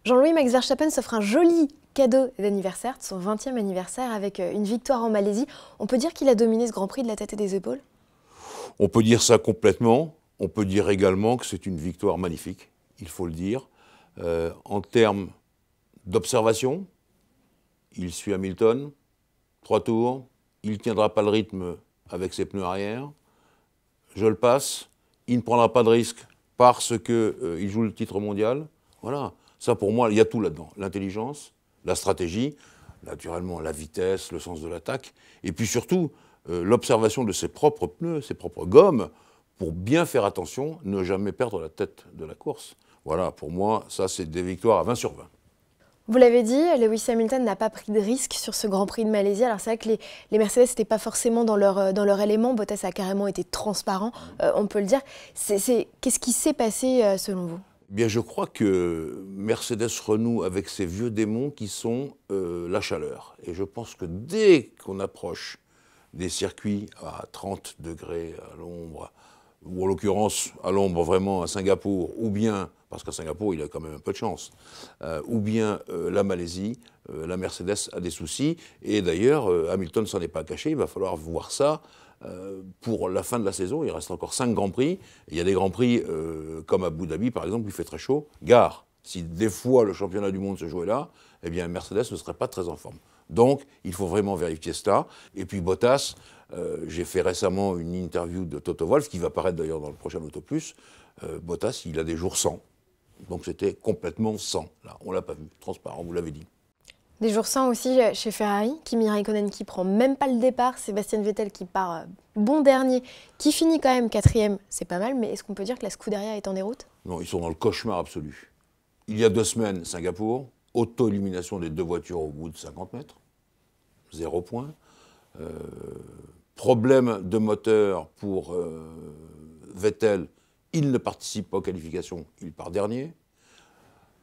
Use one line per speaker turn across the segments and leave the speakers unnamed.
Jean-Louis Max Verstappen s'offre un joli cadeau d'anniversaire, de son 20e anniversaire, avec une victoire en Malaisie. On peut dire qu'il a dominé ce Grand Prix de la tête et des épaules?
On peut dire ça complètement. On peut dire également que c'est une victoire magnifique, il faut le dire. En termes d'observation, il suit Hamilton, 3 tours, il ne tiendra pas le rythme avec ses pneus arrière. Je le passe, il ne prendra pas de risque parce qu'il joue le titre mondial. Voilà, ça pour moi, il y a tout là-dedans. L'intelligence, la stratégie, naturellement la vitesse, le sens de l'attaque, et puis surtout l'observation de ses propres pneus, ses propres gommes, pour bien faire attention, ne jamais perdre la tête de la course. Voilà, pour moi, ça c'est des victoires à 20 sur 20.
Vous l'avez dit, Lewis Hamilton n'a pas pris de risque sur ce Grand Prix de Malaisie. Alors c'est vrai que les Mercedes n'étaient pas forcément dans leur élément. Bottas a carrément été transparent, on peut le dire. Qu'est-ce qui s'est passé selon vous?
Bien, je crois que Mercedes renoue avec ses vieux démons qui sont la chaleur. Et je pense que dès qu'on approche des circuits à 30 degrés à l'ombre, ou en l'occurrence à l'ombre vraiment à Singapour, ou bien, parce qu'à Singapour il a quand même un peu de chance, ou bien la Malaisie, la Mercedes a des soucis. Et d'ailleurs, Hamilton s'en est pas caché, il va falloir voir ça pour la fin de la saison. Il reste encore 5 Grands Prix. Il y a des Grands Prix comme à Abu Dhabi, par exemple, où il fait très chaud. Gare, si des fois le championnat du monde se jouait là, eh bien Mercedes ne serait pas très en forme. Donc, il faut vraiment vérifier cela. Et puis Bottas, j'ai fait récemment une interview de Toto Wolff, qui va paraître d'ailleurs dans le prochain Auto Plus. Bottas, il a des jours sans. Donc c'était complètement sans. Là, on ne l'a pas vu, transparent, vous l'avez dit.
Des jours sans aussi chez Ferrari, Kimi Raikkonen qui prend même pas le départ, Sébastien Vettel qui part bon dernier, qui finit quand même 4e, c'est pas mal, mais est-ce qu'on peut dire que la Scuderia est en déroute?
Non, ils sont dans le cauchemar absolu. Il y a 2 semaines, Singapour, auto-élimination des 2 voitures au bout de 50 mètres, 0 point. Problème de moteur pour Vettel, il ne participe pas aux qualifications, il part dernier.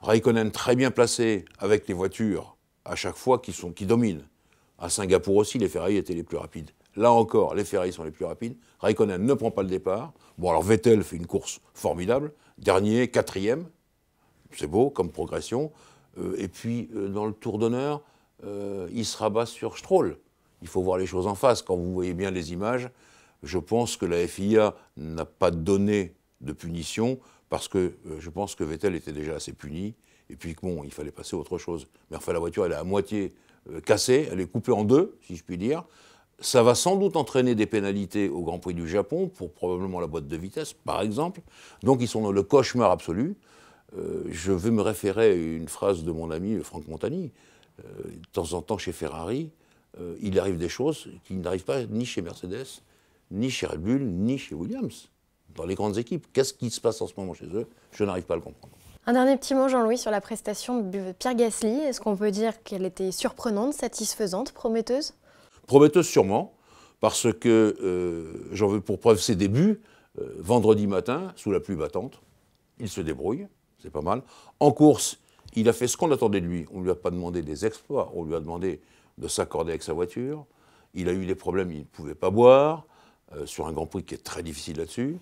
Raikkonen très bien placé avec les voitures à chaque fois qui dominent. À Singapour aussi, les Ferrari étaient les plus rapides. Là encore, les Ferrari sont les plus rapides. Raikkonen ne prend pas le départ. Bon, alors Vettel fait une course formidable. Dernier, 4e. C'est beau comme progression. Et puis, dans le tour d'honneur, il se rabat sur Stroll. Il faut voir les choses en face. Quand vous voyez bien les images, je pense que la FIA n'a pas donné de punition parce que je pense que Vettel était déjà assez puni. Et puis, bon, il fallait passer à autre chose. Mais enfin, la voiture, elle est à moitié cassée. Elle est coupée en 2, si je puis dire. Ça va sans doute entraîner des pénalités au Grand Prix du Japon pour probablement la boîte de vitesse, par exemple. Donc, ils sont dans le cauchemar absolu. Je vais me référer à une phrase de mon ami Franck Montagny. De temps en temps, chez Ferrari, il arrive des choses qui n'arrivent pas ni chez Mercedes, ni chez Red Bull, ni chez Williams. Dans les grandes équipes, qu'est-ce qui se passe en ce moment chez eux? Je n'arrive pas à le comprendre.
Un dernier petit mot, Jean-Louis, sur la prestation de Pierre Gasly. Est-ce qu'on peut dire qu'elle était surprenante, satisfaisante, prometteuse?
Prometteuse sûrement, parce que j'en veux pour preuve ses débuts. Vendredi matin, sous la pluie battante, il se débrouille, c'est pas mal. En course, il a fait ce qu'on attendait de lui. On ne lui a pas demandé des exploits, on lui a demandé de s'accorder avec sa voiture. Il a eu des problèmes, il ne pouvait pas boire, sur un Grand Prix qui est très difficile là-dessus,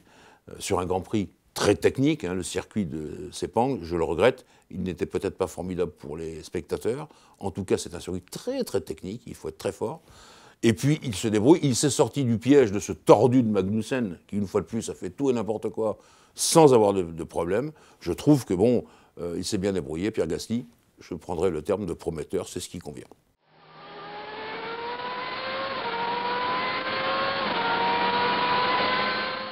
sur un Grand Prix très technique, le circuit de Sepang, je le regrette, il n'était peut-être pas formidable pour les spectateurs. En tout cas, c'est un circuit très très technique, il faut être très fort. Et puis, il se débrouille, il s'est sorti du piège de ce tordu de Magnussen, qui, une fois de plus, a fait tout et n'importe quoi, sans avoir de problème. Je trouve que, bon, il s'est bien débrouillé, Pierre Gasly. Je prendrai le terme de prometteur, c'est ce qui convient.